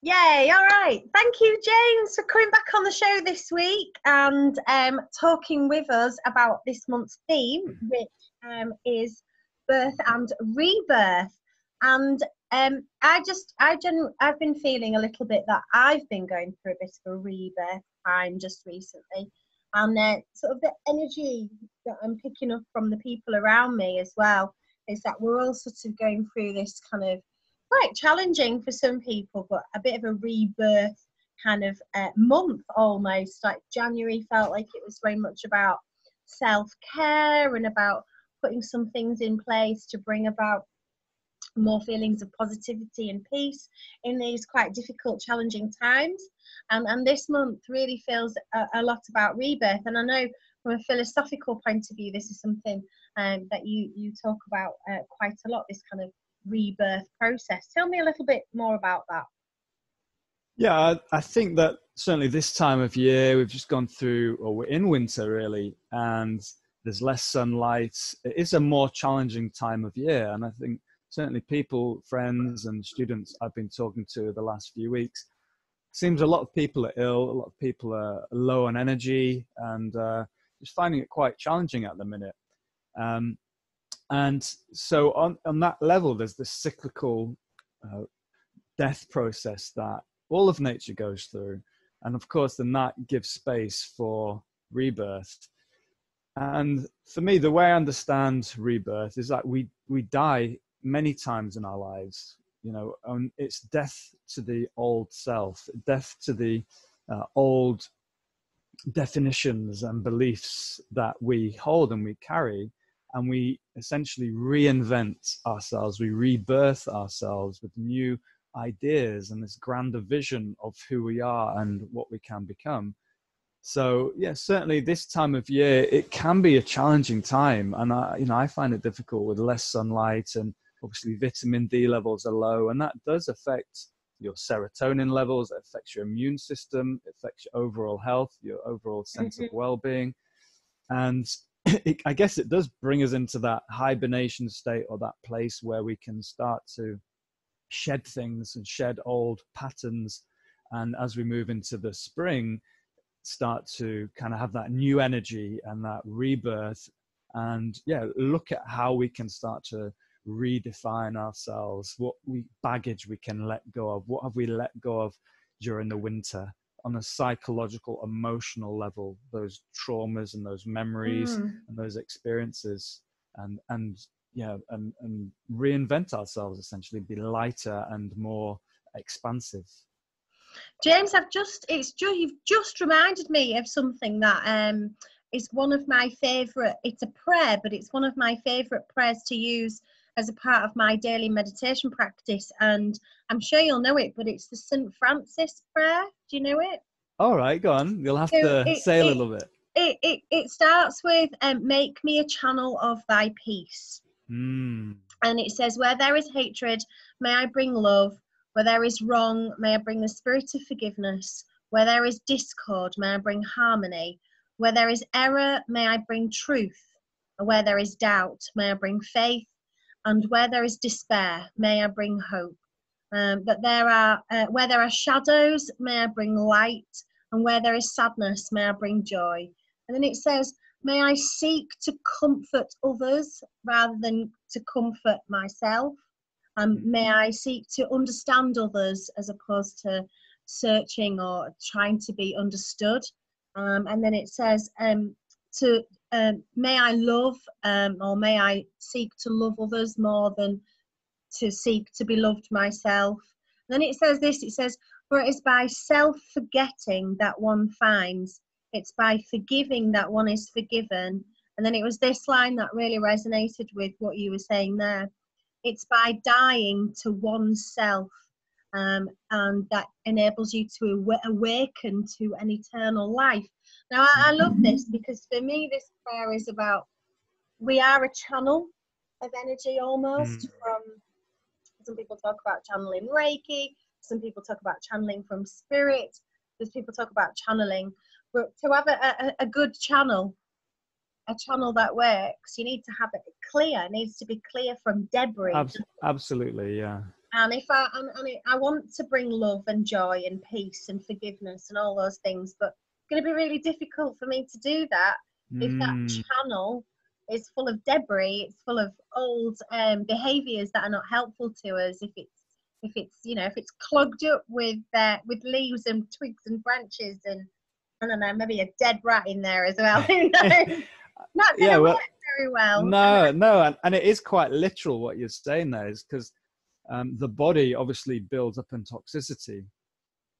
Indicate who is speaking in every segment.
Speaker 1: Yay, all right. Thank you, James, for coming back on the show this week and talking with us about this month's theme, which is birth and rebirth. And I've been feeling a little bit that I've been going through a bit of a rebirth time just recently. And sort of the energy that I'm picking up from the people around me as well is that we're all sort of going through this kind of quite challenging for some people, but a bit of a rebirth kind of month almost. Like January felt like it was very much about self-care and about putting some things in place to bring about more feelings of positivity and peace in these quite difficult, challenging times. And this month really feels a lot about rebirth. And I know from a philosophical point of view, this is something that you talk about quite a lot, this kind of rebirth process. Tell me a little bit more about that.
Speaker 2: Yeah, I think that certainly this time of year, we've just gone through, or we're in winter really, and there's less sunlight. It is a more challenging time of year. And I think certainly people, friends and students I've been talking to the last few weeks, seems a lot of people are ill, a lot of people are low on energy and just finding it quite challenging at the minute. And so on that level, there's this cyclical death process that all of nature goes through. And of course, then that gives space for rebirth. And for me, the way I understand rebirth is that we die many times in our lives. You know, it's death to the old self, death to the old definitions and beliefs that we hold and we carry. And we essentially reinvent ourselves, we rebirth ourselves with new ideas and this grander vision of who we are and what we can become. So yeah, certainly this time of year, it can be a challenging time. And I find it difficult with less sunlight, and obviously vitamin D levels are low, and that does affect your serotonin levels, it affects your immune system, it affects your overall health, your overall sense of well-being. And I guess it does bring us into that hibernation state, or that place where we can start to shed things and shed old patterns. And as we move into the spring, start to kind of have that new energy and that rebirth. And yeah, look at how we can start to redefine ourselves, what baggage we can let go of, what have we let go of during the winter on a psychological, emotional level, those traumas and those memories and those experiences, and reinvent ourselves, essentially be lighter and more expansive.
Speaker 1: James, you've just reminded me of something that is one of my favourite. It's a prayer, but it's one of my favourite prayers to use as a part of my daily meditation practice. And I'm sure you'll know it, but it's the St. Francis prayer. Do you know it?
Speaker 2: All right, go on. You'll have to say a little bit.
Speaker 1: It starts with, make me a channel of thy peace. And it says, where there is hatred, may I bring love. Where there is wrong, may I bring the spirit of forgiveness. Where there is discord, may I bring harmony. Where there is error, may I bring truth. And where there is doubt, may I bring faith. And where there is despair, may I bring hope. But where there are shadows, may I bring light. And where there is sadness, may I bring joy. And then it says, may I seek to comfort others rather than to comfort myself. May I seek to understand others as opposed to searching or trying to be understood. And then it says, may I love, or may I seek to love others more than to seek to be loved myself. And then it says this, it says, for it is by self-forgetting that one finds, it's by forgiving that one is forgiven. And then it was this line that really resonated with what you were saying there. It's by dying to oneself, and that enables you to awaken to an eternal life. Now, I love this because for me, this prayer is about, we are a channel of energy almost. From some people talk about channeling Reiki, some people talk about channeling from spirit, there's people talk about channeling. But to have a good channel, a channel that works, you need to have it clear. It needs to be clear from debris.
Speaker 2: Absolutely, yeah.
Speaker 1: And if I want to bring love and joy and peace and forgiveness and all those things, but it's going to be really difficult for me to do that if that channel is full of debris, it's full of old behaviors that are not helpful to us. If it's clogged up with leaves and twigs and branches, and I don't know, maybe a dead rat in there as well. Not going to work very well.
Speaker 2: No, and it is quite literal what you're saying there, is because the body obviously builds up in toxicity.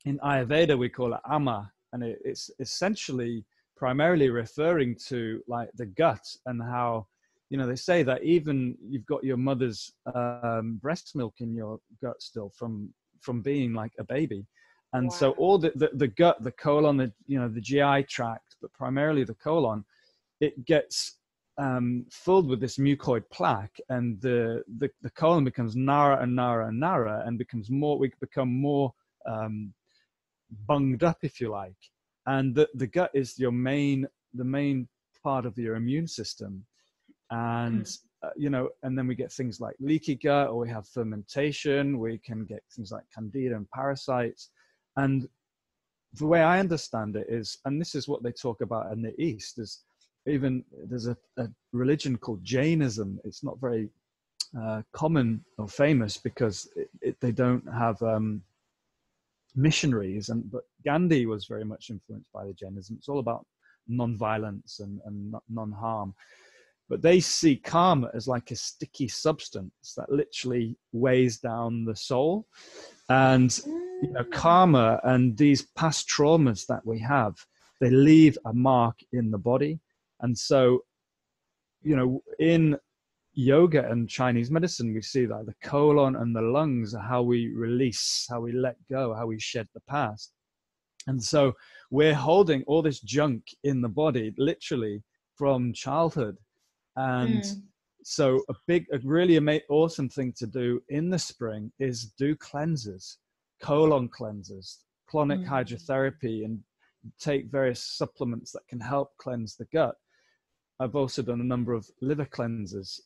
Speaker 2: In Ayurveda, we call it ama, and it's essentially primarily referring to like the gut, and how, they say that even you've got your mother's breast milk in your gut still from being like a baby. And so all the gut, the colon, the GI tract, but primarily the colon, it gets filled with this mucoid plaque, and the colon becomes narrower and narrower and narrower, and we become more bunged up, if you like. And the gut is the main part of your immune system. And and then we get things like leaky gut, or we have fermentation. We can get things like candida and parasites. And the way I understand it is, and this is what they talk about in the East, is there's a religion called Jainism. It's not very common or famous because they don't have missionaries, but Gandhi was very much influenced by the Jainism. It's all about non-violence and non-harm. But they see karma as like a sticky substance that literally weighs down the soul. And karma and these past traumas that we have, they leave a mark in the body. And so, in yoga and Chinese medicine, we see that the colon and the lungs are how we release, how we let go, how we shed the past. And so we're holding all this junk in the body, literally from childhood. And so a really awesome thing to do in the spring is do cleanses, colon cleanses, colonic hydrotherapy, and take various supplements that can help cleanse the gut. I've also done a number of liver cleanses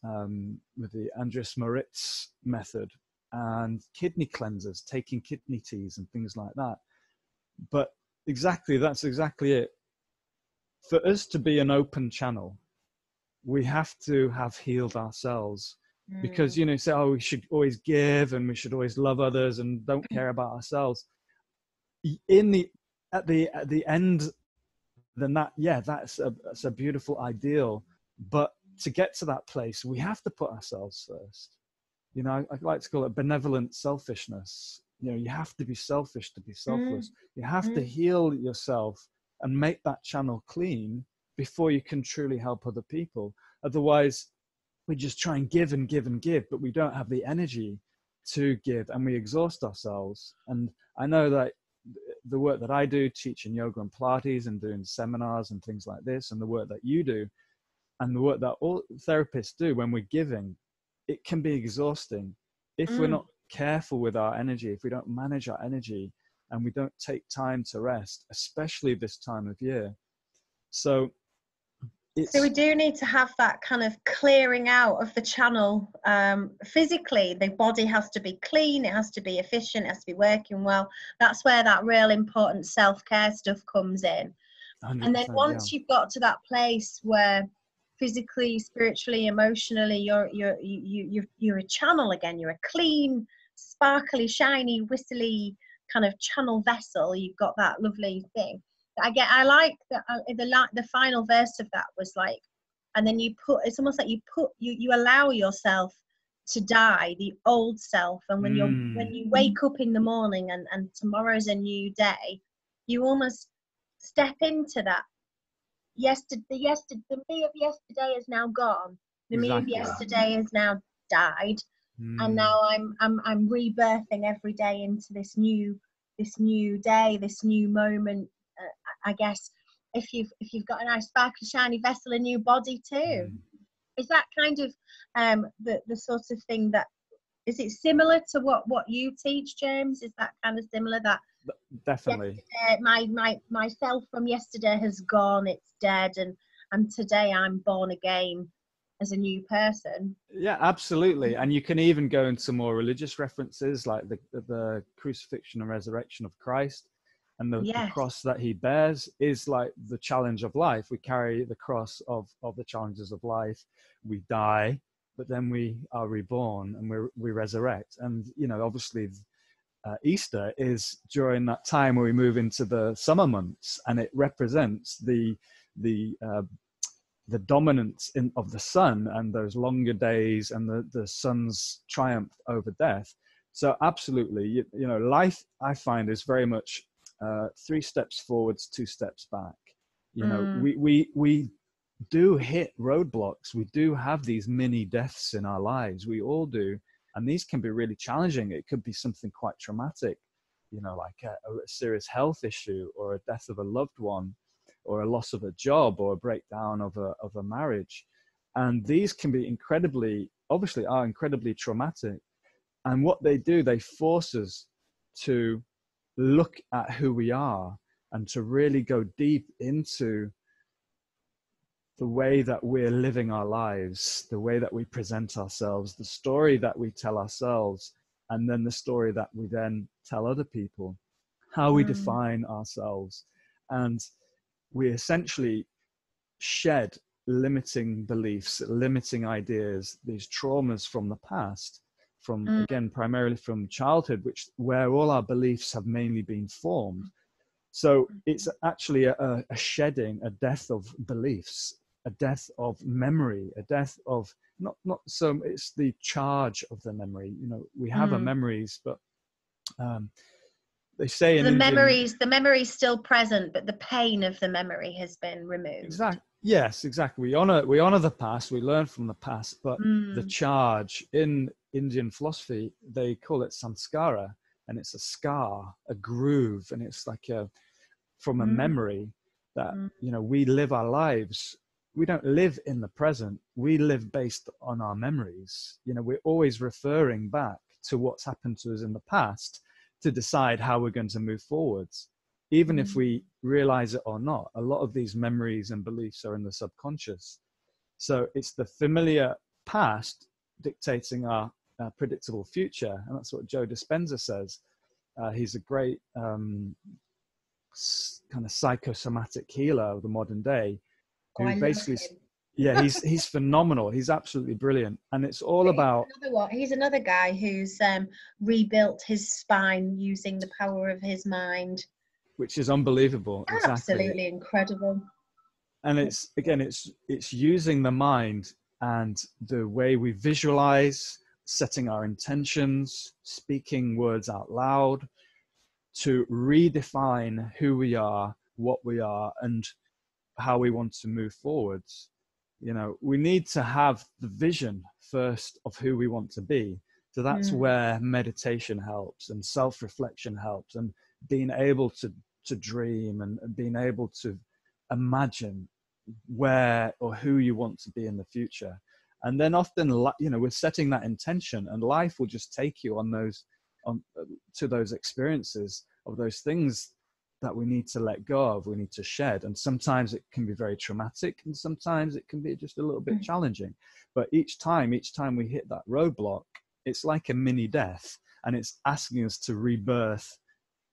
Speaker 2: with the Andreas Moritz method, and kidney cleanses, taking kidney teas and things like that. But that's exactly it. For us to be an open channel, we have to have healed ourselves, because, say, we should always give and we should always love others and don't care about ourselves. At the end, then that's a beautiful ideal. But to get to that place, we have to put ourselves first. I like to call it benevolent selfishness. You have to be selfish to be selfless. You have to heal yourself and make that channel clean before you can truly help other people. Otherwise, we just try and give and give and give, but we don't have the energy to give, and we exhaust ourselves. And I know that the work that I do, teaching yoga and Pilates and doing seminars and things like this, and the work that you do, and the work that all therapists do when we're giving, it can be exhausting if we're not careful with our energy, if we don't manage our energy, and we don't take time to rest, especially this time of year. So we
Speaker 1: do need to have that kind of clearing out of the channel. Physically, the body has to be clean, it has to be efficient, it has to be working well. That's where that real important self-care stuff comes in. And then once you've got to that place where physically, spiritually, emotionally, you're a channel again, you're a clean, sparkly, shiny, whistly kind of channel vessel, you've got that lovely thing. I like the final verse of that was like, and then it's almost like you allow yourself to die, the old self. And when you wake up in the morning and tomorrow's a new day, you almost step into that. The me of yesterday is now gone. The me of yesterday has now died, and now I'm rebirthing every day into this new day, this new moment. I guess if you've got a nice sparkly shiny vessel, a new body too. Is that kind of the sort of thing that, is it similar to what you teach, James? Is that kind of similar? That
Speaker 2: definitely
Speaker 1: my self from yesterday has gone, it's dead, and today I'm born again, as a new person.
Speaker 2: Yeah, absolutely. And you can even go into more religious references like the crucifixion and resurrection of Christ, and the cross that he bears is like the challenge of life. We carry the cross of the challenges of life. We die, but then we are reborn and we resurrect. And, you know, obviously Easter is during that time where we move into the summer months, and it represents the dominance of the sun and those longer days and the sun's triumph over death. So absolutely, you know, life, I find, is very much 3 steps forwards, 2 steps back. You know, we do hit roadblocks. We do have these mini deaths in our lives. We all do. And these can be really challenging. It could be something quite traumatic, you know, like a serious health issue, or a death of a loved one, or a loss of a job, or a breakdown of a marriage. And these can be incredibly traumatic. And what they do, they force us to look at who we are and to really go deep into the way that we're living our lives, the way that we present ourselves, the story that we tell ourselves, and then the story that we then tell other people, how we define ourselves. And we essentially shed limiting beliefs, limiting ideas, these traumas from the past, from again, primarily from childhood, where all our beliefs have mainly been formed. So it's actually a shedding, a death of beliefs, a death of memory, a death of not so it's the charge of the memory. You know, we have our memories, but they say in
Speaker 1: the memory's still present, but the pain of the memory has been removed.
Speaker 2: Exactly. Yes, exactly. We honor the past, we learn from the past, but the charge, in Indian philosophy, they call it samskara, and it's a scar, a groove, and it's like from a memory that, you know, we live our lives. We don't live in the present. We live based on our memories. You know, we're always referring back to what's happened to us in the past to decide how we're going to move forwards. Even if we realize it or not, a lot of these memories and beliefs are in the subconscious. So it's the familiar past dictating our predictable future. And that's what Joe Dispenza says. He's a great kind of psychosomatic healer of the modern day. Who basically, he's phenomenal. He's absolutely brilliant. And it's all about...
Speaker 1: He's another guy who's rebuilt his spine using the power of his mind.
Speaker 2: Which is unbelievable.
Speaker 1: Absolutely
Speaker 2: exactly.
Speaker 1: Incredible.
Speaker 2: And it's using the mind and the way we visualize, setting our intentions, speaking words out loud, to redefine who we are, what we are, and how we want to move forwards. You know, we need to have the vision first of who we want to be. So that's where meditation helps, and self-reflection helps, and being able to dream and being able to imagine where or who you want to be in the future. And then often, you know, we're setting that intention, and life will just take you to those experiences of those things that we need to let go of, we need to shed. And sometimes it can be very traumatic, and sometimes it can be just a little bit challenging. But each time we hit that roadblock, it's like a mini death, and it's asking us to rebirth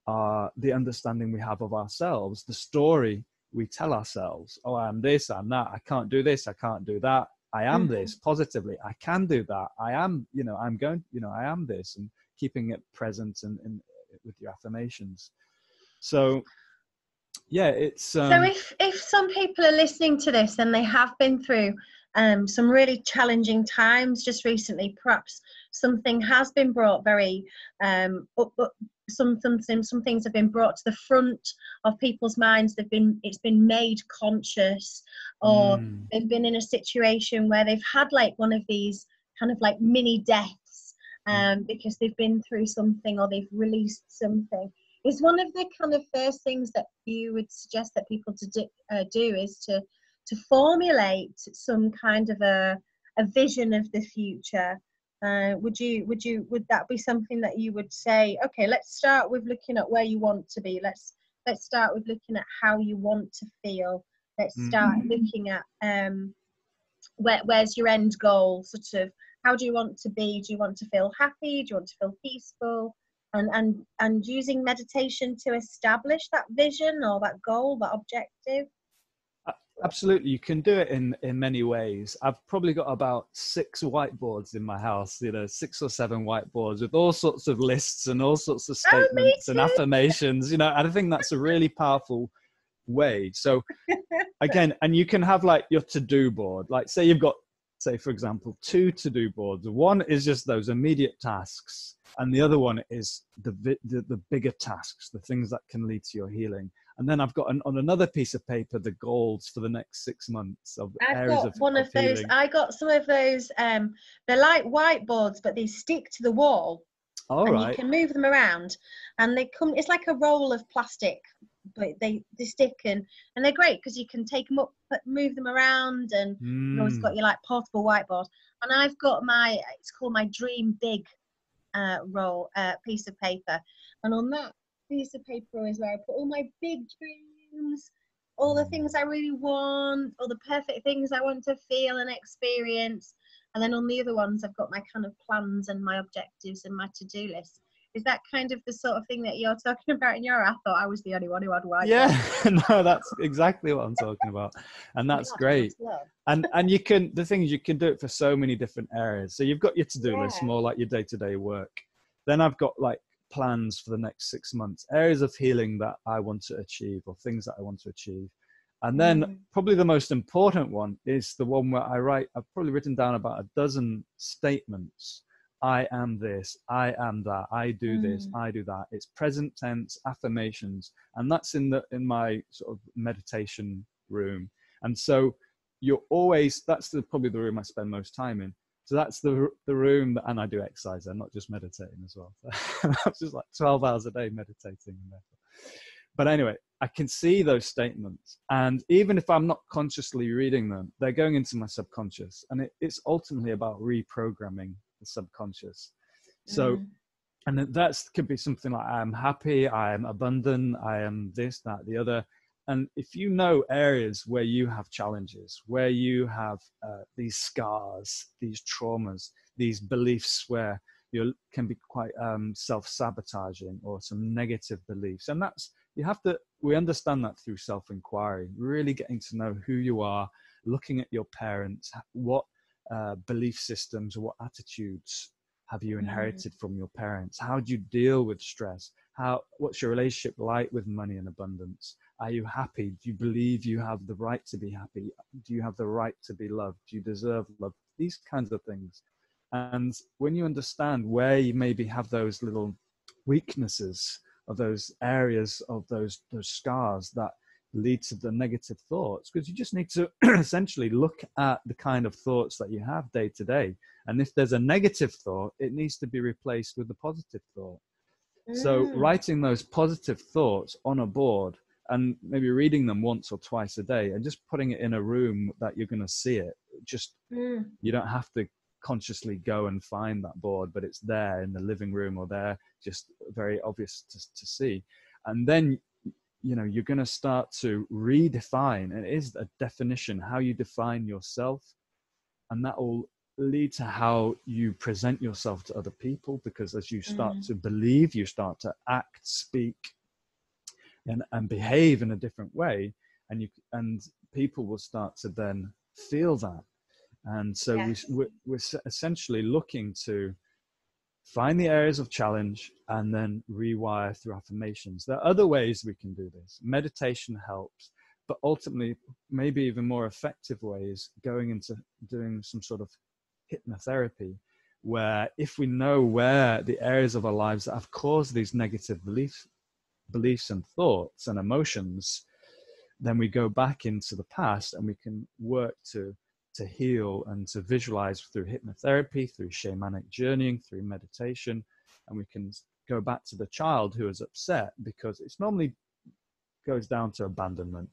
Speaker 2: the understanding we have of ourselves, the story we tell ourselves. Oh, I'm this, I'm that, I can't do this, I can't do that, I am this, positively, I can do that, I am, you know, I'm going, you know, I am this, and keeping it present and with your affirmations. So yeah, it's
Speaker 1: so if some people are listening to this and they have been through some really challenging times just recently, perhaps something has been brought very some things have been brought to the front of people's minds. It's been made conscious, or they've been in a situation where they've had like one of these kind of like mini deaths because they've been through something, or they've released something. Is one of the kind of first things that you would suggest that people to do is to formulate some kind of a vision of the future? Would that be something that you would say, okay, let's start with looking at where you want to be. Let's start with looking at how you want to feel. Let's start looking at where's your end goal, sort of how do you want to be? Do you want to feel happy? Do you want to feel peaceful? And using meditation to establish that vision or that goal, that objective.
Speaker 2: Absolutely, you can do it in many ways. I've probably got about 6 whiteboards in my house, 6 or 7 whiteboards with all sorts of lists and all sorts of statements and affirmations, and I think that's a really powerful way. So again, and you can have like your to-do board, like say you've got, say for example, 2 to-do boards. One is just those immediate tasks, and the other one is the bigger tasks, the things that can lead to your healing. And then I've got on another piece of paper the goals for the next 6 months of areas of
Speaker 1: one of those.
Speaker 2: healing.
Speaker 1: I got some of those. They're like whiteboards, but they stick to the wall. You can move them around, and they come. It's like a roll of plastic, but they stick and they're great because you can take them up, move them around, and you've always got your like portable whiteboard. And I've got it's called my Dream Big piece of paper, and on that piece of paper is where I put all my big dreams, all the things I really want, all the perfect things I want to feel and experience. And then on the other ones, I've got my kind of plans and my objectives and my to-do list. Is that kind of the sort of thing that you're talking about in your? I thought I was the only one who had white.
Speaker 2: Yeah, no, that's exactly what I'm talking about, and that's great. And you can. The thing is, you can do it for so many different areas. So you've got your to-do list, more like your day-to-day work. Then I've got like plans for the next 6 months, areas of healing that I want to achieve or things that I want to achieve. And then probably the most important one is the one where I've probably written down about a dozen statements. I am this, I am that, I do this, I do that. It's present tense affirmations. And that's in my sort of meditation room. And so that's probably the room I spend most time in. So that's the room and I do exercise. I'm not just meditating as well. That's just like 12 hours a day meditating. But anyway, I can see those statements. And even if I'm not consciously reading them, they're going into my subconscious. And it's ultimately about reprogramming the subconscious. So, and that could be something like, I am happy, I am abundant, I am this, that, the other. And if you know areas where you have challenges, where you have these scars, these traumas, these beliefs where you can be quite self-sabotaging or some negative beliefs. And we understand that through self-inquiry, really getting to know who you are, looking at your parents, what belief systems or what attitudes have you inherited from your parents? How do you deal with stress? What's your relationship like with money and abundance? Are you happy? Do you believe you have the right to be happy? Do you have the right to be loved? Do you deserve love? These kinds of things. And when you understand where you maybe have those little weaknesses of those areas of those scars that lead to the negative thoughts, because you just need to essentially look at the kind of thoughts that you have day to day. And if there's a negative thought, it needs to be replaced with a positive thought. So writing those positive thoughts on a board and maybe reading them once or twice a day and just putting it in a room that you're going to see it. You don't have to consciously go and find that board, but it's there in the living room or there, just very obvious to see. And then, you're going to start to redefine, and it is a definition, how you define yourself. And that will lead to how you present yourself to other people, because as you start to believe, you start to act, speak, and behave in a different way, and people will start to then feel that. And so we're essentially looking to find the areas of challenge and then rewire through affirmations. There are other ways we can do this. Meditation helps, but ultimately maybe even more effective ways, going into doing some sort of hypnotherapy, where if we know where the areas of our lives that have caused these negative beliefs and thoughts and emotions, then we go back into the past and we can work to heal and to visualize through hypnotherapy, through shamanic journeying, through meditation. And we can go back to the child who is upset, because it's normally goes down to abandonment.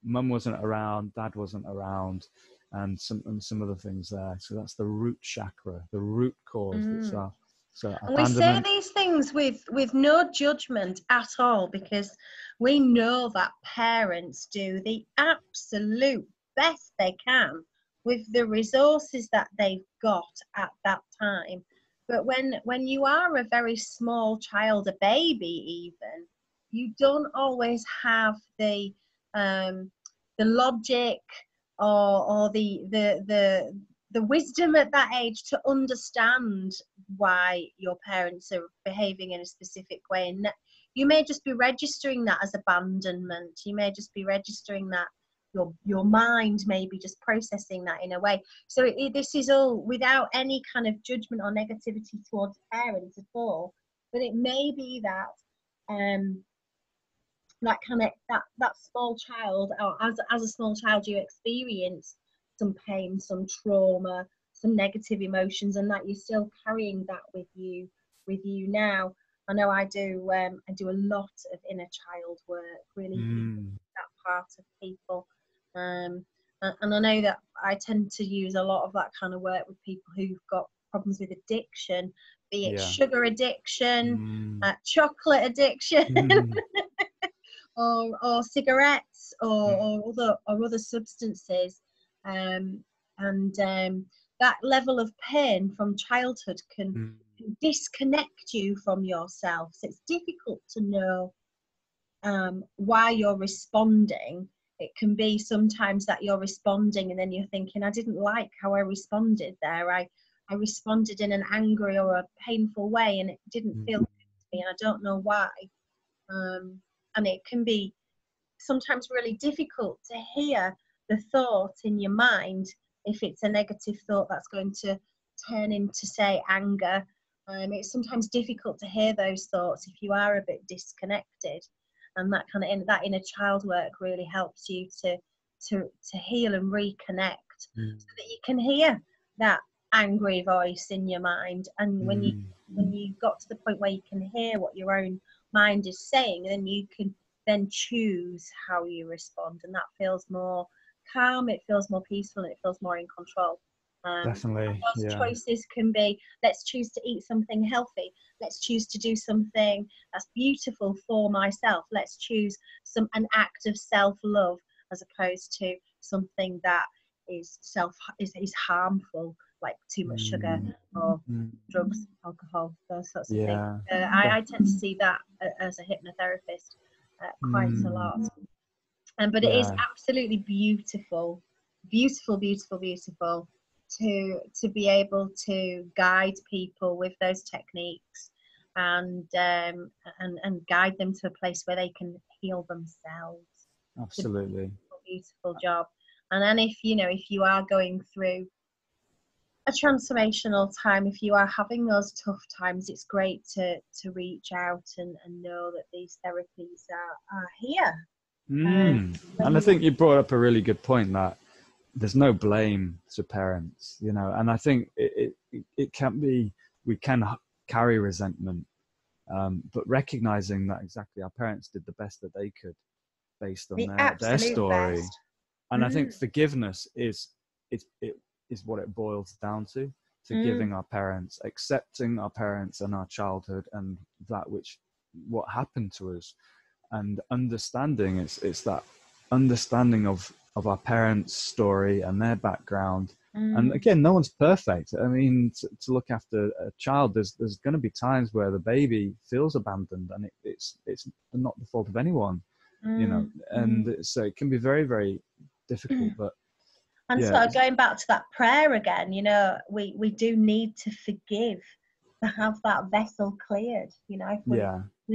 Speaker 2: Mum wasn't around, dad wasn't around, and some other things there. So that's the root chakra, the root cause.
Speaker 1: And we say these things with no judgment at all, because we know that parents do the absolute best they can with the resources that they've got at that time. But when you are a very small child, a baby even, you don't always have the logic or the wisdom at that age to understand why your parents are behaving in a specific way. And you may just be registering that as abandonment. You may just be registering that your mind may be just processing that in a way. So this is all without any kind of judgment or negativity towards parents at all. But it may be that that kind of that small child, or as a small child, you experience some pain, some trauma, some negative emotions, and that you're still carrying that with you now. I know I do a lot of inner child work, really that part of people, and I know that I tend to use a lot of that kind of work with people who've got problems with addiction, be it sugar addiction, chocolate addiction, or cigarettes, or other substances, and that level of pain from childhood can disconnect you from yourself. So it's difficult to know why you're responding. It can be sometimes that you're responding and then you're thinking, I didn't like how I responded there. I responded in an angry or a painful way, and it didn't feel good to me, and I don't know why. And it can be sometimes really difficult to hear the thought in your mind if it's a negative thought that's going to turn into, say, anger. It's sometimes difficult to hear those thoughts if you are a bit disconnected, and that kind of that inner child work really helps you to heal and reconnect, so that you can hear that angry voice in your mind. And when you got to the point where you can hear what your own mind is saying, then you can then choose how you respond, and that feels more calm, it feels more peaceful, and it feels more in control.
Speaker 2: Definitely.
Speaker 1: Those choices can be, let's choose to eat something healthy, let's choose to do something that's beautiful for myself, let's choose an act of self-love, as opposed to something that is harmful, like too much sugar or drugs, alcohol, those sorts of things. I tend to see that as a hypnotherapist quite a lot. But it is absolutely beautiful to be able to guide people with those techniques, and guide them to a place where they can heal themselves.
Speaker 2: Absolutely.
Speaker 1: Beautiful job. And then if you are going through a transformational time, if you are having those tough times, it's great to reach out and know that these therapies are here.
Speaker 2: And I think you brought up a really good point, that there's no blame to parents, and I think it can be, we can carry resentment, but recognizing that exactly our parents did the best that they could based on their story. Best. And I think forgiveness is what it boils down to. Forgiving our parents, accepting our parents and our childhood and what happened to us, and understanding it's that understanding of our parents' story and their background. And again, no one's perfect. I mean, to look after a child, there's going to be times where the baby feels abandoned, and it's not the fault of anyone, and so it can be very, very difficult. But
Speaker 1: so going back to that prayer again, we do need to forgive to have that vessel cleared. We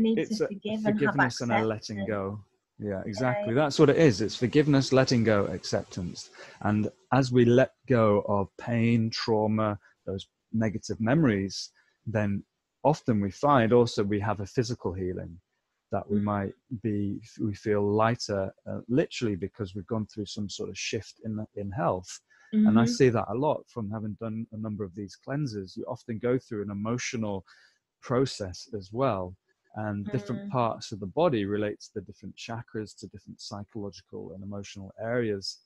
Speaker 1: need to forgive and have acceptance
Speaker 2: and a letting go. Yeah, exactly. That's what it is. It's forgiveness, letting go, acceptance. And as we let go of pain, trauma, those negative memories, then often we find also we have a physical healing, that we feel lighter, literally because we've gone through some sort of shift in health. And I see that a lot from having done a number of these cleanses. You often go through an emotional process as well. And different parts of the body relate to the different chakras, to different psychological and emotional areas.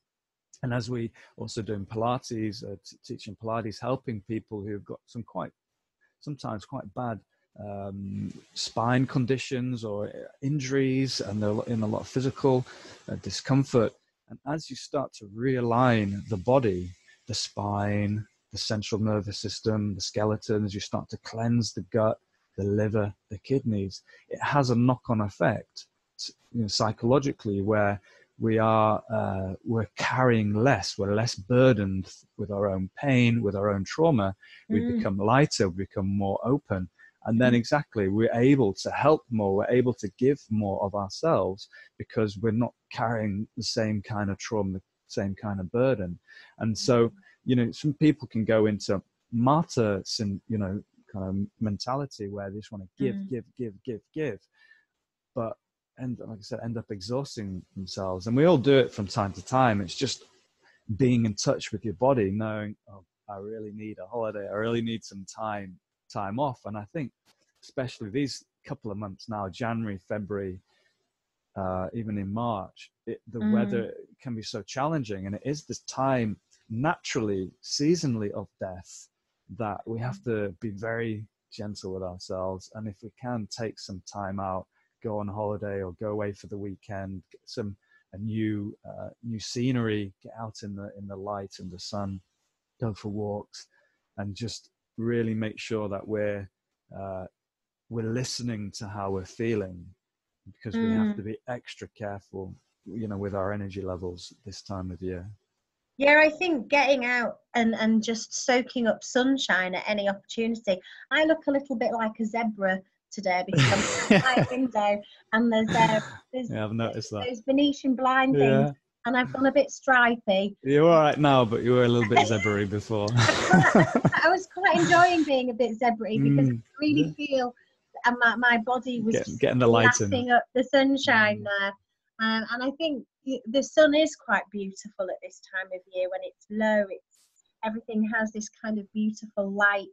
Speaker 2: And as we also doing Pilates, teaching Pilates, helping people who've got sometimes quite bad spine conditions or injuries, and they're in a lot of physical discomfort. And as you start to realign the body, the spine, the central nervous system, the skeleton, as you start to cleanse the gut, the liver, the kidneys, it has a knock-on effect, psychologically, where we're carrying less, we're less burdened with our own pain, with our own trauma. We become lighter, we become more open. And then exactly, we're able to help more, we're able to give more of ourselves because we're not carrying the same kind of trauma, the same kind of burden. And so, some people can go into martyr, kind of mentality where they just want to give, but, and like I said, end up exhausting themselves. And we all do it from time to time. It's just being in touch with your body, knowing, oh, I really need a holiday, I really need some time off. And I think especially these couple of months now, January, February, even in March, the weather can be so challenging, and it is this time naturally, seasonally, of death, that we have to be very gentle with ourselves. And if we can take some time out, go on holiday or go away for the weekend, get a new scenery, get out in the light and the sun, go for walks, and just really make sure that we're listening to how we're feeling, because we have to be extra careful, with our energy levels this time of year.
Speaker 1: Yeah, I think getting out and just soaking up sunshine at any opportunity. I look a little bit like a zebra today because I'm by a window and there's
Speaker 2: yeah, I've noticed that.
Speaker 1: Those Venetian blind things, and I've gone a bit stripy.
Speaker 2: You're all right now, but you were a little bit zebra-y before.
Speaker 1: I was quite enjoying being a bit zebra-y because I really feel my body was
Speaker 2: getting the light
Speaker 1: lapping up the sunshine there. And I think the sun is quite beautiful at this time of year when it's low. Everything has this kind of beautiful light,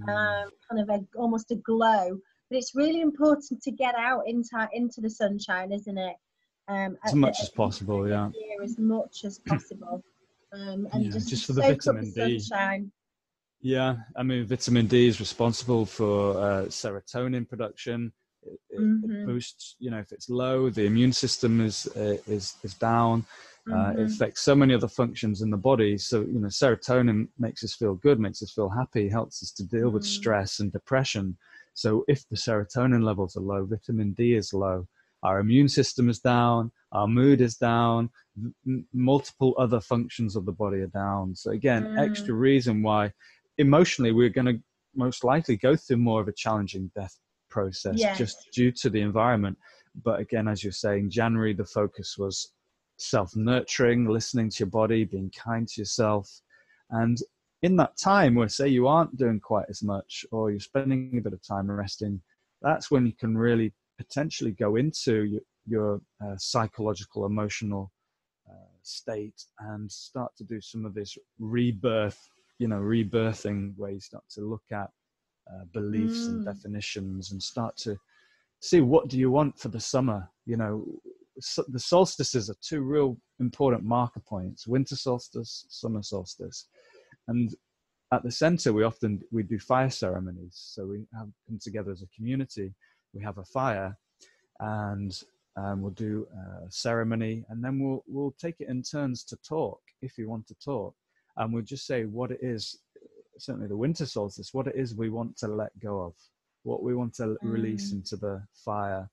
Speaker 1: kind of almost a glow. But it's really important to get out into the sunshine, isn't it?
Speaker 2: As much as possible, yeah.
Speaker 1: As much as possible, and
Speaker 2: just for the vitamin D. Sunshine. Yeah, I mean, vitamin D is responsible for serotonin production. It boosts, if it's low, the immune system is down. It affects so many other functions in the body. So, serotonin makes us feel good, makes us feel happy, helps us to deal with stress and depression. So if the serotonin levels are low, vitamin D is low, our immune system is down, our mood is down, multiple other functions of the body are down. So again, extra reason why emotionally we're going to most likely go through more of a challenging death process, just due to the environment. But again, as you're saying, January, the focus was self-nurturing, listening to your body, being kind to yourself. And in that time where, say, you aren't doing quite as much, or you're spending a bit of time resting, that's when you can really potentially go into your psychological, emotional state and start to do some of this rebirthing, where you start to look at beliefs and definitions and start to see, what do you want for the summer? The solstices are two real important marker points: winter solstice, summer solstice. And at the center, we do fire ceremonies. So we have come together as a community, we have a fire, and we'll do a ceremony, and then we'll take it in turns to talk, if you want to talk, and we'll just say what it is, certainly the winter solstice, what it is we want to let go of, what we want to release into the fire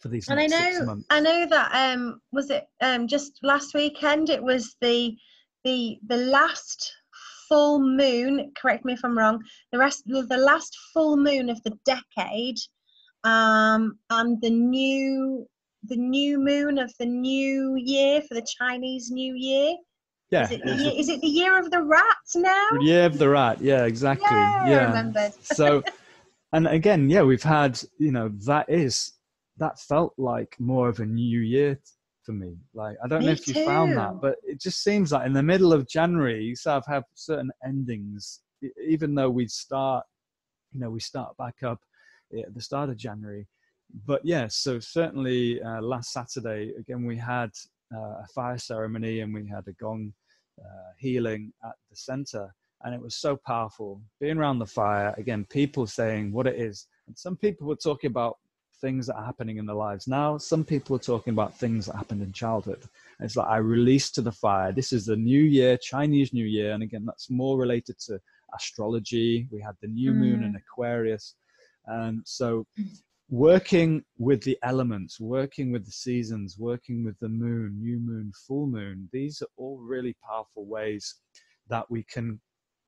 Speaker 2: for these next 6 months.
Speaker 1: I know that was it just last weekend, it was the last full moon, correct me if I'm wrong, the last full moon of the decade, and the new moon of the new year for the Chinese New Year.
Speaker 2: Yeah.
Speaker 1: Is it the year of the rat now?
Speaker 2: Year of the rat, yeah, exactly. Yeah.
Speaker 1: I remembered.
Speaker 2: So, and again, we've had, that felt like more of a new year for me. Like, I don't know if you found that, but it just seems like in the middle of January, you sort of have certain endings, even though we start back up at the start of January. But so certainly last Saturday, again, we had a fire ceremony, and we had a gong healing at the center, and it was so powerful being around the fire. Again, people saying what it is, and some people were talking about things that are happening in their lives now. Some people are talking about things that happened in childhood. It's like, I release to the fire. This is the new year, Chinese New Year. And again, that's more related to astrology. We had the new moon in Aquarius. And so working with the elements, working with the seasons, working with the moon, new moon, full moon, these are all really powerful ways that we can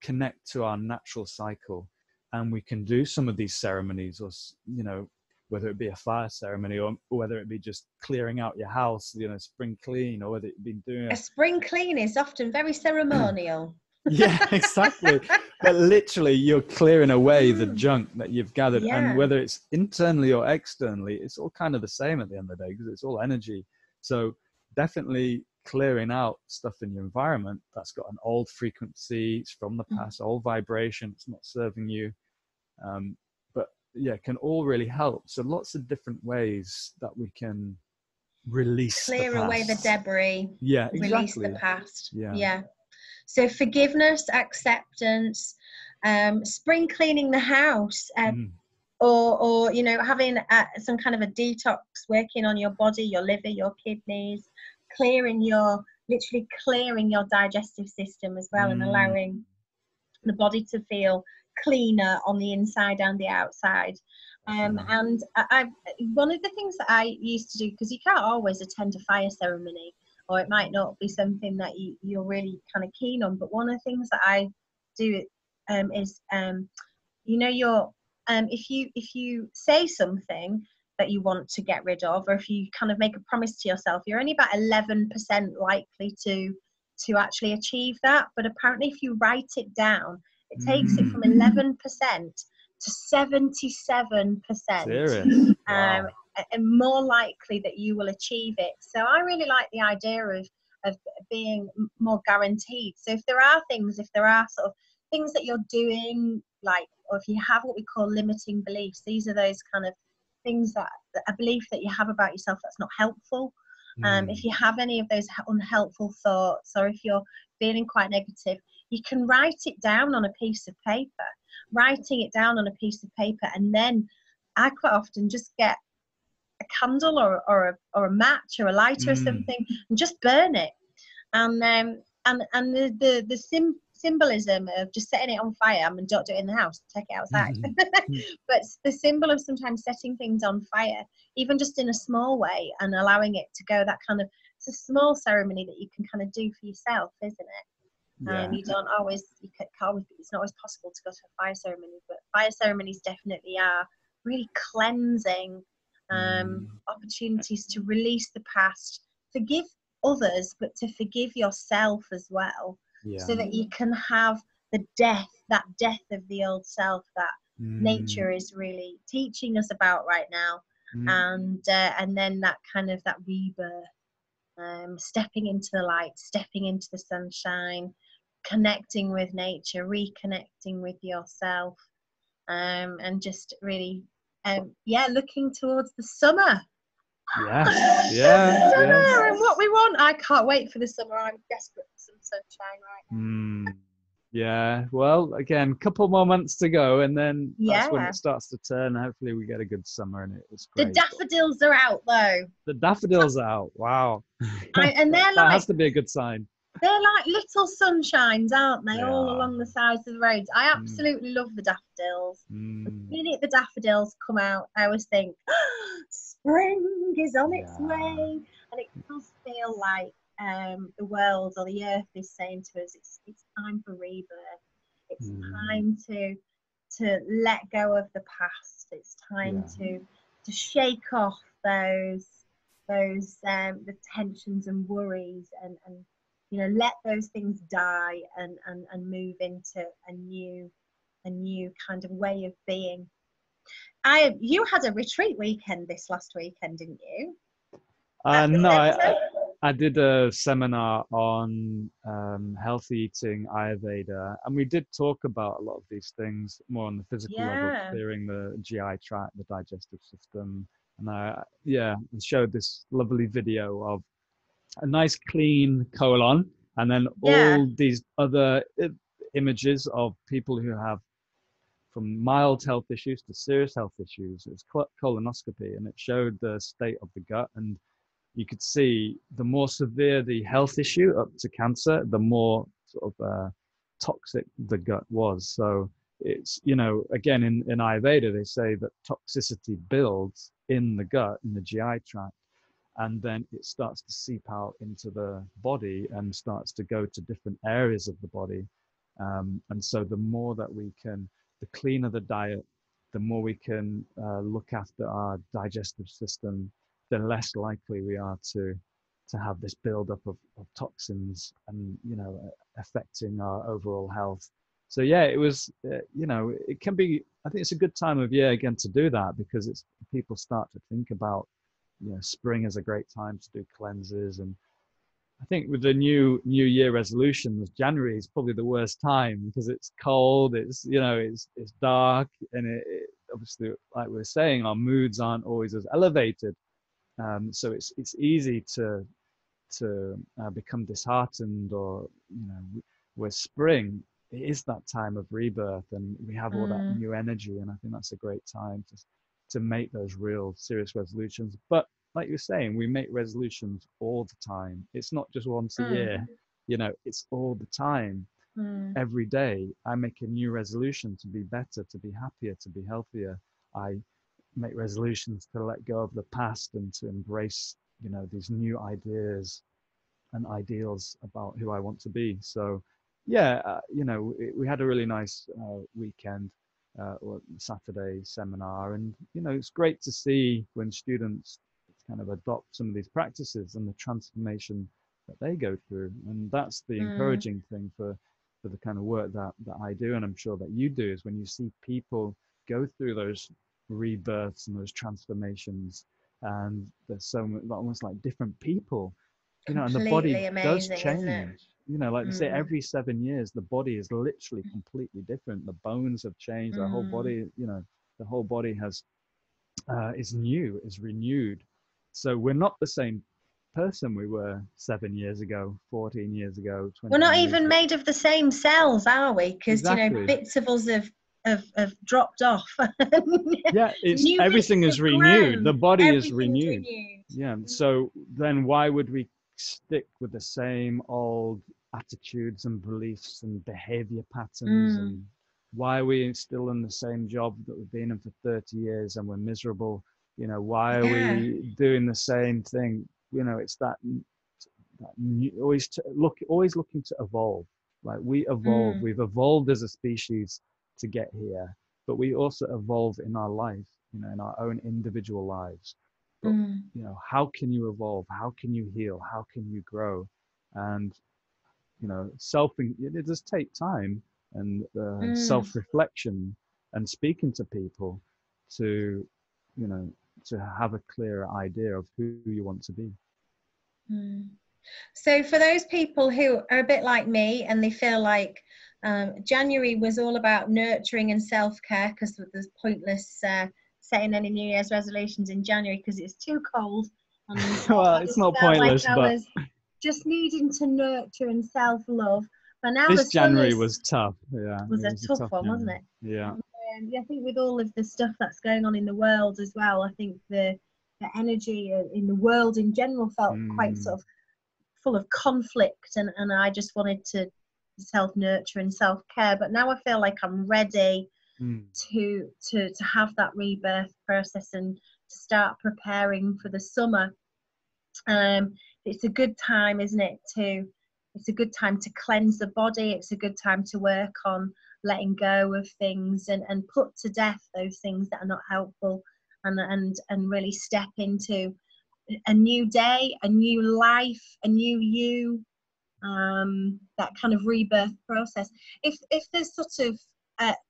Speaker 2: connect to our natural cycle. And we can do some of these ceremonies, or, you know, whether it be a fire ceremony, or whether it be just clearing out your house, you know, spring clean, or whether it be doing
Speaker 1: a spring clean is often very ceremonial.
Speaker 2: Yeah, exactly. But literally, you're clearing away the junk that you've gathered.
Speaker 1: Yeah.
Speaker 2: And whether it's internally or externally, it's all kind of the same at the end of the day, because it's all energy. So definitely clearing out stuff in your environment that's got an old frequency, it's from the past, old vibration, it's not serving you. But yeah, it can all really help. So lots of different ways that we can release
Speaker 1: clear
Speaker 2: the past.
Speaker 1: Away the debris.
Speaker 2: Yeah, exactly.
Speaker 1: Release the past.
Speaker 2: Yeah.
Speaker 1: So forgiveness, acceptance, spring cleaning the house, or you know, having some kind of a detox, working on your body, your liver, your kidneys, literally clearing your digestive system as well, and allowing the body to feel cleaner on the inside and the outside. And I one of the things that I used to do, because you can't always attend a fire ceremony, or it might not be something that you're really kind of keen on, but one of the things that I do is you know, if you say something that you want to get rid of, or if you kind of make a promise to yourself, you're only about 11% likely to actually achieve that. But apparently if you write it down, it takes it from 11% to 77%.
Speaker 2: Serious? Wow.
Speaker 1: And more likely that you will achieve it. So I really like the idea of being more guaranteed. So if there are sort of things that you're doing, like, or if you have what we call limiting beliefs, these are those kind of things that a belief that you have about yourself that's not helpful. If you have any of those unhelpful thoughts, or if you're feeling quite negative, you can write it down on a piece of paper. Writing it down on a piece of paper, and then I quite often just get a candle or a match or a lighter or something, and just burn it. And the symbolism of just setting it on fire, I mean, don't do it in the house, take it outside. But the symbol of sometimes setting things on fire, even just in a small way, and allowing it to go, that kind of, it's a small ceremony that you can kind of do for yourself, isn't it?
Speaker 2: Yeah.
Speaker 1: You don't always, it's not always possible to go to a fire ceremony, but fire ceremonies definitely are really cleansing opportunities to release the past, forgive others, but to forgive yourself as well, so that you can have that death of the old self that nature is really teaching us about right now, and then that kind of that rebirth, stepping into the light, stepping into the sunshine, connecting with nature, reconnecting with yourself, and just really looking towards the summer. Summer and what we want. I can't wait for the summer. I'm desperate for some sunshine right now.
Speaker 2: Yeah, well, again, couple more months to go, and then that's when it starts to turn. Hopefully we get a good summer, and it's great.
Speaker 1: The daffodils are out though.
Speaker 2: The daffodils are out. Wow.
Speaker 1: And they're
Speaker 2: that has to be a good sign.
Speaker 1: They're like little sunshines, aren't they? All along the sides of the roads. I absolutely love the daffodils. The minute the daffodils come out, I always think, spring is on its way. And it does feel like the world or the earth is saying to us, it's time for rebirth. It's time to let go of the past. It's time to shake off those the tensions and worries, and you know, let those things die and move into a new kind of way of being. You had a retreat weekend this last weekend, didn't you?
Speaker 2: No, I did a seminar on healthy eating, Ayurveda, and we did talk about a lot of these things more on the physical level, clearing the GI tract, the digestive system, and I showed this lovely video of a nice clean colon, and then all these other images of people who have from mild health issues to serious health issues. It was colonoscopy, and it showed the state of the gut. And you could see the more severe the health issue up to cancer, the more sort of toxic the gut was. So it's, you know, again, in Ayurveda, they say that toxicity builds in the gut, in the GI tract, and then it starts to seep out into the body and starts to go to different areas of the body. And so the more that we can, the cleaner the diet, the more we can look after our digestive system, the less likely we are to have this buildup of toxins and, you know, affecting our overall health. So yeah, it was, you know, it can be, I think it's a good time of year again to do that, because it's, people start to think about, you know, spring is a great time to do cleanses. And I think with the new year resolutions, January is probably the worst time, because it's cold, it's, you know, it's dark, and it obviously, like we were saying, our moods aren't always as elevated. So it's easy to become disheartened, or, you know, where spring, it is that time of rebirth, and we have all that new energy, and I think that's a great time to make those real serious resolutions. But like you're saying, we make resolutions all the time. It's not just once a year, you know, it's all the time. Every day I make a new resolution to be better, to be happier, to be healthier. I make resolutions to let go of the past and to embrace, you know, these new ideas and ideals about who I want to be. So yeah, you know, we had a really nice weekend, or Saturday seminar, and, you know, it's great to see when students kind of adopt some of these practices and the transformation that they go through. And that's the encouraging thing for the kind of work that I do, and I'm sure that you do, is when you see people go through those rebirths and those transformations, and there's so much, almost like different people, you know, and the body
Speaker 1: Completely
Speaker 2: does
Speaker 1: amazing, isn't it?
Speaker 2: change. You know, like they say, every 7 years, the body is literally completely different. The bones have changed. The whole body, you know, the whole body has is new, is renewed. So we're not the same person we were 7 years ago, 14 years ago,
Speaker 1: We're
Speaker 2: 20
Speaker 1: not
Speaker 2: years
Speaker 1: even
Speaker 2: ago.
Speaker 1: made of the same cells, are we? Because, you know,
Speaker 2: Exactly.
Speaker 1: bits of us have dropped off.
Speaker 2: Yeah, it's
Speaker 1: New
Speaker 2: everything
Speaker 1: bits
Speaker 2: is
Speaker 1: have
Speaker 2: renewed.
Speaker 1: grown.
Speaker 2: The body is
Speaker 1: Everything's
Speaker 2: renewed.
Speaker 1: renewed.
Speaker 2: Yeah. So then why would we stick with the same old attitudes and beliefs and behavior patterns? And why are we still in the same job that we've been in for 30 years and we're miserable? You know, why are
Speaker 1: Yeah.
Speaker 2: we doing the same thing? You know, it's that new, always looking to evolve. Like we evolve, we've evolved as a species to get here, but we also evolve in our life, you know, in our own individual lives. But, you know, how can you evolve? How can you heal? How can you grow? And, you know, it does take time and self-reflection and speaking to people to, you know, to have a clearer idea of who you want to be.
Speaker 1: So for those people who are a bit like me and they feel like January was all about nurturing and self-care, because there's pointless setting any New Year's resolutions in January because it's too cold. And
Speaker 2: Well, it's not pointless,
Speaker 1: like I
Speaker 2: but
Speaker 1: was just needing to nurture and self-love. But now
Speaker 2: this
Speaker 1: the sun
Speaker 2: January was tough. Yeah,
Speaker 1: was
Speaker 2: it
Speaker 1: a
Speaker 2: was a
Speaker 1: tough
Speaker 2: tough
Speaker 1: one, wasn't
Speaker 2: January.
Speaker 1: it?
Speaker 2: Yeah.
Speaker 1: I think with all of the stuff that's going on in the world as well, I think the energy in the world in general felt quite sort of full of conflict, and I just wanted to self-nurture and self-care. But now I feel like I'm ready to have that rebirth process and to start preparing for the summer. It's a good time, isn't it, it's a good time to cleanse the body. It's a good time to work on letting go of things and put to death those things that are not helpful, and really step into a new day, a new life, a new you, that kind of rebirth process. If there's sort of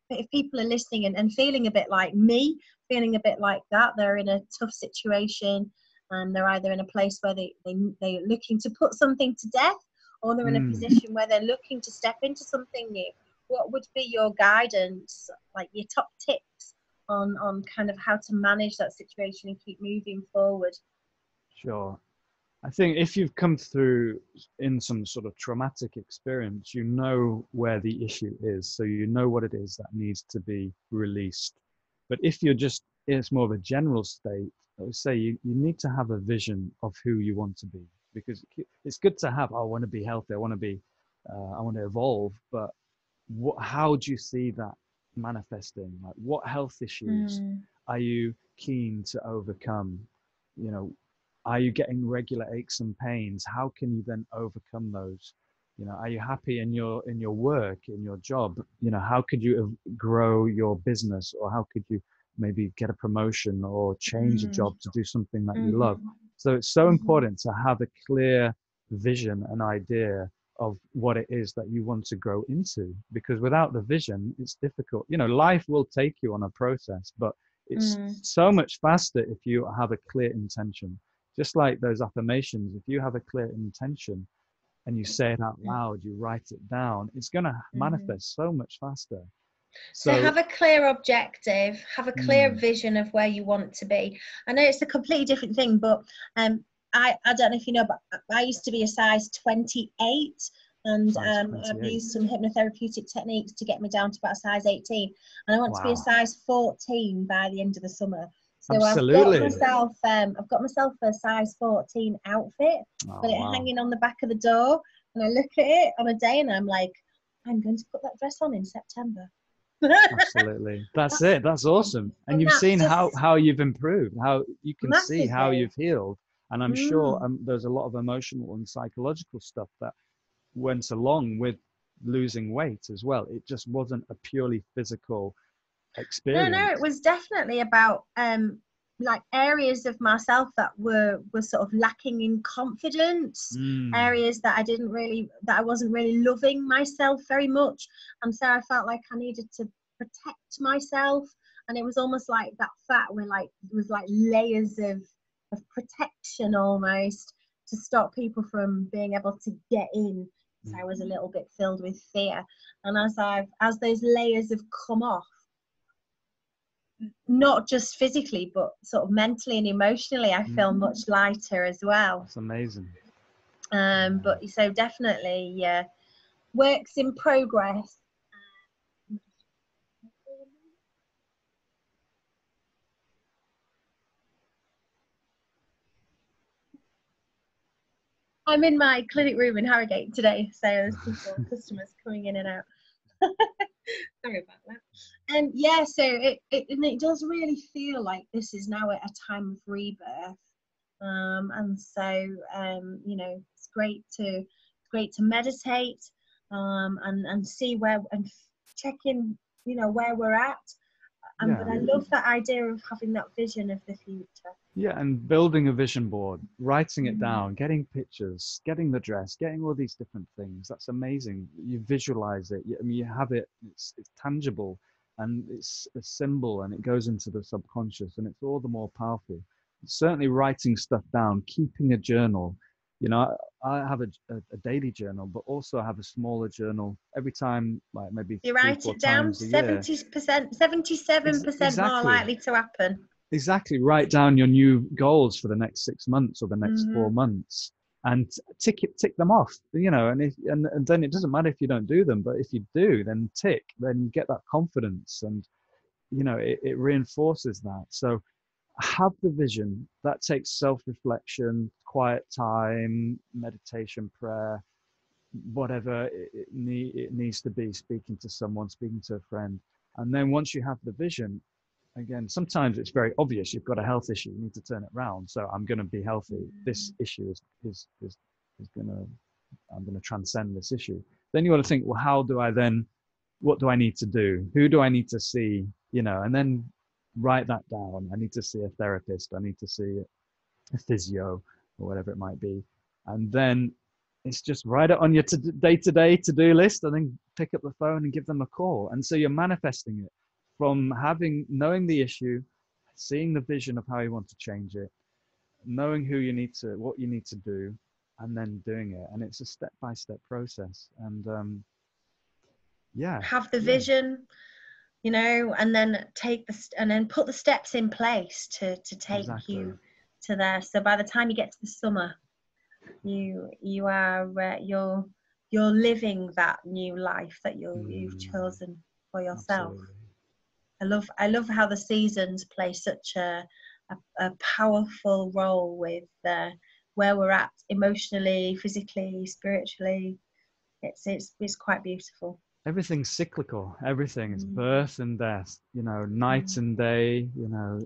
Speaker 1: if people are listening and feeling a bit like me, feeling a bit like that, they're in a tough situation, and they're either in a place where they're looking to put something to death, or they're in a position where they're looking to step into something new, what would be your guidance, like your top tips on kind of how to manage that situation and keep moving forward?
Speaker 2: Sure. I think if you've come through in some sort of traumatic experience, you know where the issue is. So you know what it is that needs to be released. But if you're just, it's more of a general state, I would say you need to have a vision of who you want to be, because it's good to have, oh, I want to be healthy, I want to be, I want to evolve, but how do you see that manifesting? Like, what health issues are you keen to overcome? You know, are you getting regular aches and pains? How can you then overcome those? You know, are you happy in your work, in your job? You know, how could you grow your business, or how could you maybe get a promotion or change a job to do something that you love? So it's so important to have a clear vision, an idea of what it is that you want to grow into, because without the vision, it's difficult. You know, life will take you on a process, but it's so much faster if you have a clear intention. Just like those affirmations, if you have a clear intention and you say it out loud, you write it down, it's going to manifest so much faster.
Speaker 1: So have a clear objective, have a clear vision of where you want to be. I know it's a completely different thing, but I don't know if you know, but I used to be a size 28, and I've used some hypnotherapeutic techniques to get me down to about a size 18, and I want to be a size 14 by the end of the summer. So
Speaker 2: Absolutely.
Speaker 1: I've got myself a size 14 outfit, got it hanging on the back of the door, and I look at it on a day and I'm like, I'm going to put that dress on in September.
Speaker 2: Absolutely. That's it. That's awesome. And you've seen how you've improved, how you can see how you've healed. And I'm sure there's a lot of emotional and psychological stuff that went along with losing weight as well. It just wasn't a purely physical experience.
Speaker 1: No, it was definitely about like areas of myself that were sort of lacking in confidence, areas that I wasn't really loving myself very much, and so I felt like I needed to protect myself, and it was almost like that fat where like it was like layers of protection almost to stop people from being able to get in. So I was a little bit filled with fear, and as those layers have come off, not just physically but sort of mentally and emotionally, I feel much lighter as well.
Speaker 2: That's amazing.
Speaker 1: But so definitely works in progress. I'm in my clinic room in Harrogate today, so there's customers coming in and out. Sorry about that. And so it does really feel like this is now at a time of rebirth, and so you know, it's great to meditate and see where, and check in, you know, where we're at. But I love that idea of having that vision of the future.
Speaker 2: Yeah, and building a vision board, writing it down, getting pictures, getting the dress, getting all these different things. That's amazing. You visualize it. I mean, you have it. It's tangible, and it's a symbol, and it goes into the subconscious, and it's all the more powerful. Certainly, writing stuff down, keeping a journal. You know, I have a daily journal, but also I have a smaller journal every time, like maybe
Speaker 1: you write it down. 70%, 77% more likely to happen.
Speaker 2: Exactly. Write down your new goals for the next 6 months or the next 4 months, and tick them off. You know, and then it doesn't matter if you don't do them, but if you do, then tick. Then you get that confidence, and you know it reinforces that. So have the vision. That takes self-reflection, quiet time, meditation, prayer, whatever it needs to be. Speaking to someone, speaking to a friend, and then once you have the vision. Again, sometimes it's very obvious. You've got a health issue. You need to turn it around. So I'm going to be healthy. This issue is going to, I'm going to transcend this issue. Then you got to think, well, how do I then, what do I need to do? Who do I need to see? You know, and then write that down. I need to see a therapist. I need to see a physio or whatever it might be. And then it's just write it on your day-to-day to-do list, and then pick up the phone and give them a call. And so you're manifesting it. From knowing the issue, seeing the vision of how you want to change it, knowing what you need to do, and then doing it. And it's a step-by-step process. And
Speaker 1: have the vision, you know, and then put the steps in place to take you to there. So by the time you get to the summer, You are you're living that new life that you've chosen for yourself.
Speaker 2: Absolutely.
Speaker 1: I love how the seasons play such a powerful role with where we're at emotionally, physically, spiritually. It's quite beautiful.
Speaker 2: Everything's cyclical. Everything is birth and death, you know, night and day, you know,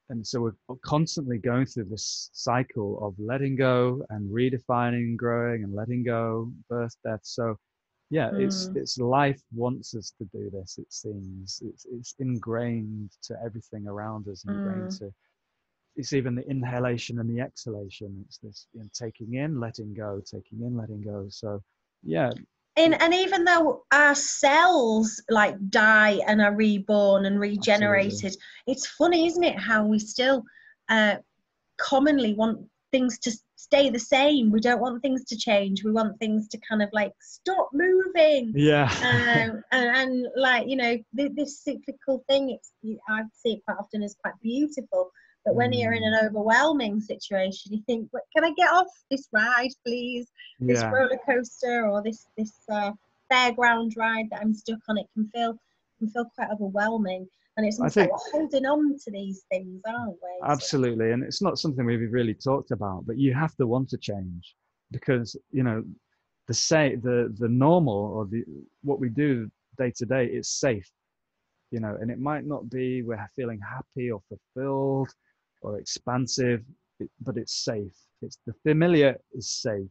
Speaker 2: and so we're constantly going through this cycle of letting go and redefining, growing and letting go, birth, death. So yeah, it's life wants us to do this. It seems it's ingrained to everything around us, ingrained to. It's even the inhalation and the exhalation. It's this, you know, taking in, letting go, taking in, letting go. So yeah.
Speaker 1: And even though our cells like die and are reborn and regenerated,
Speaker 2: Absolutely.
Speaker 1: it's funny, isn't it, how we still commonly want things to stay the same. We don't want things to change. We want things to kind of like stop moving.
Speaker 2: Yeah.
Speaker 1: And like, you know, this cyclical thing, I see it quite often as quite beautiful. But when you're in an overwhelming situation, you think, can I get off this ride, please? This roller coaster or this fairground ride that I'm stuck on, it can feel quite overwhelming. And it's almost like we're holding on to these things, aren't we?
Speaker 2: Absolutely. And it's not something we've really talked about, but you have to want to change, because, you know, the normal or what we do day to day is safe, you know, and it might not be we're feeling happy or fulfilled or expansive, but it's safe. It's the familiar is safe.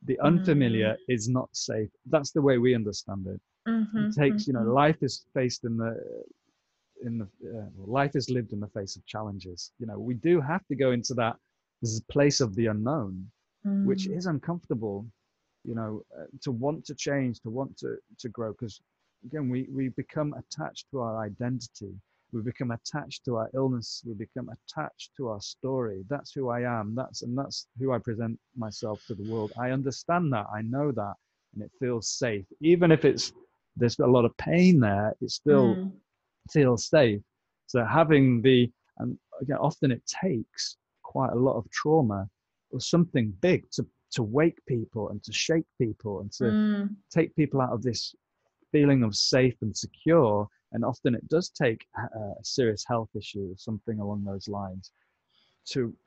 Speaker 2: The unfamiliar is not safe. That's the way we understand it. It takes, you know, life is faced life is lived in the face of challenges. You know, we do have to go into that place of the unknown, which is uncomfortable, you know, to want to change, to want to grow, because again, we become attached to our identity. We become attached to our illness. We become attached to our story. That's who I am. That's who I present myself to the world. I understand that. I know that, and it feels safe. Even if there's a lot of pain there, it still feels safe. So having and again, often it takes quite a lot of trauma or something big to wake people and to shake people and to take people out of this feeling of safe and secure. And often it does take a serious health issue or something along those lines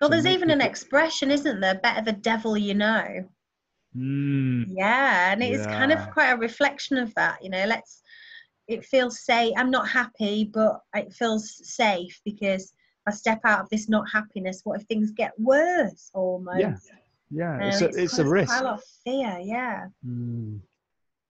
Speaker 1: there's even an expression, isn't there? Better the devil you know. Yeah, and it's kind of quite a reflection of that, you know. It feels safe. I'm not happy, but it feels safe because if I step out of this not happiness, what if things get worse almost?
Speaker 2: Yeah. It's a risk.
Speaker 1: Quite a lot of fear, yeah.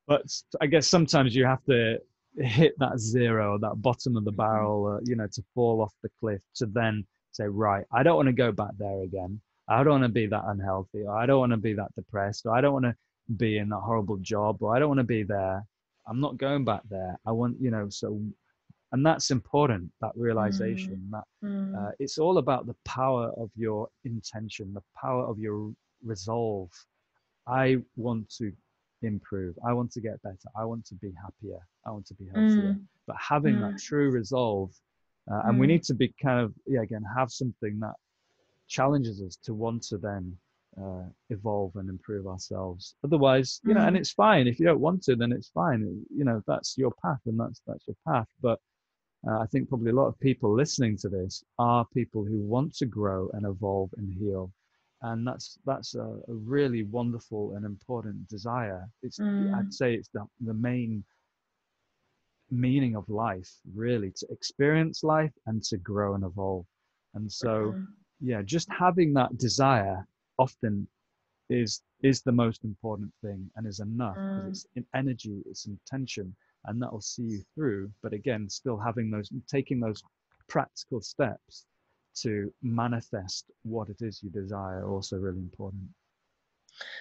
Speaker 2: But I guess sometimes you have to hit that zero, that bottom of the barrel, you know, to fall off the cliff, to then say, right, I don't want to go back there again. I don't want to be that unhealthy, or I don't want to be that depressed, or I don't want to be in that horrible job, or I don't want to be there. I'm not going back there. I want, you know, and that's important, that realization that it's all about the power of your intention, the power of your resolve. I want to improve. I want to get better. I want to be happier. I want to be healthier. But having that true resolve, and we need to be kind of, again, have something that challenges us to want to then evolve and improve ourselves. Otherwise, you know, and it's fine. If you don't want to, then it's fine. You know, that's your path, and that's your path. But I think probably a lot of people listening to this are people who want to grow and evolve and heal. And that's a really wonderful and important desire. I'd say it's the main meaning of life, really, to experience life and to grow and evolve. And so, just having that desire often is the most important thing, and is enough, because it's in energy, it's intention, and that will see you through. But again, still taking those practical steps to manifest what it is you desire, are also really important.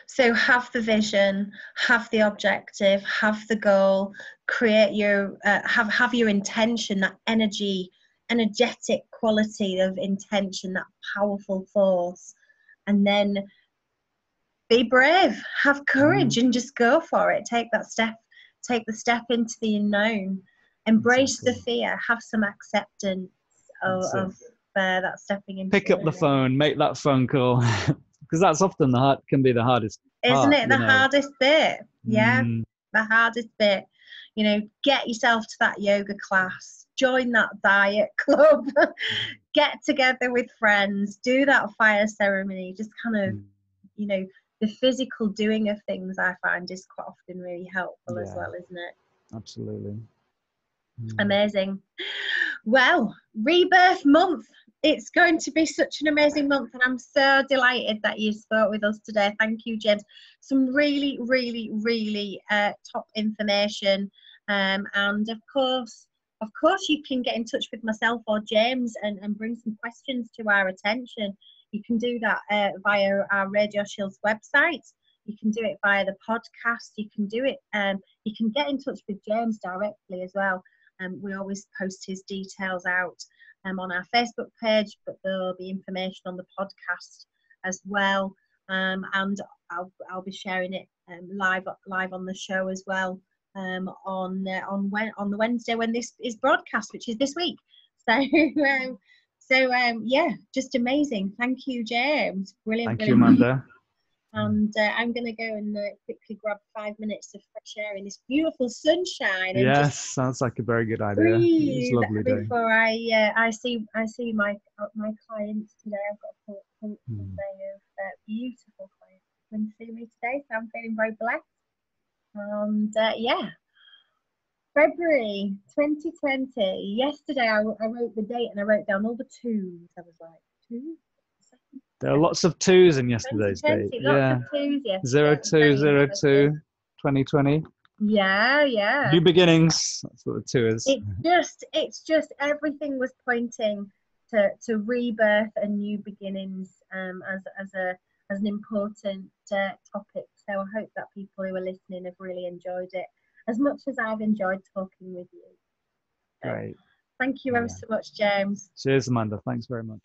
Speaker 1: So have the vision, have the objective, have the goal, create your have your intention, that energetic quality of intention, that powerful force, and then be brave, have courage, and just go for it. Take the step into the unknown, embrace the fear, have some acceptance of that stepping into.
Speaker 2: Pick up the phone, make that phone call. because that's often can be the hardest
Speaker 1: Isn't
Speaker 2: part,
Speaker 1: it the hardest bit? Yeah,
Speaker 2: Mm.
Speaker 1: the hardest bit. You know, get yourself to that yoga class, join that diet club, get together with friends, do that fire ceremony, just kind of, you know, the physical doing of things I find is quite often really helpful as well, isn't it?
Speaker 2: Absolutely.
Speaker 1: Amazing. Well, Rebirth month. It's going to be such an amazing month, and I'm so delighted that you spoke with us today. Thank you, James. Some really, really, really top information. And of course, you can get in touch with myself or James and bring some questions to our attention. You can do that via our Radio Shield's website. You can do it via the podcast. You can do it. You can get in touch with James directly as well. We always post his details out on our Facebook page, but there'll be information on the podcast as well. And I'll be sharing it live on the show as well on the Wednesday when this is broadcast, which is this week. So yeah, just amazing. Thank you, James. Brilliant.
Speaker 2: Thank you, Amanda.
Speaker 1: And I'm going to go and quickly grab 5 minutes of fresh air in this beautiful sunshine. And
Speaker 2: yes, sounds like a very good idea. It's a lovely day.
Speaker 1: Before I see my clients today. I've got a full day of beautiful clients coming to see me today, so I'm feeling very blessed. And yeah, February 2020. Yesterday I wrote the date and I wrote down all the twos. I was like, two?
Speaker 2: There are lots of twos in yesterday's date.
Speaker 1: Lots of twos yesterday.
Speaker 2: 0202 2020.
Speaker 1: Yeah.
Speaker 2: New beginnings. That's what the 2 is.
Speaker 1: It's just everything was pointing to rebirth and new beginnings as an important topic. So I hope that people who are listening have really enjoyed it as much as I've enjoyed talking with you.
Speaker 2: Great.
Speaker 1: Thank you ever so much, James.
Speaker 2: Cheers, Amanda. Thanks very much.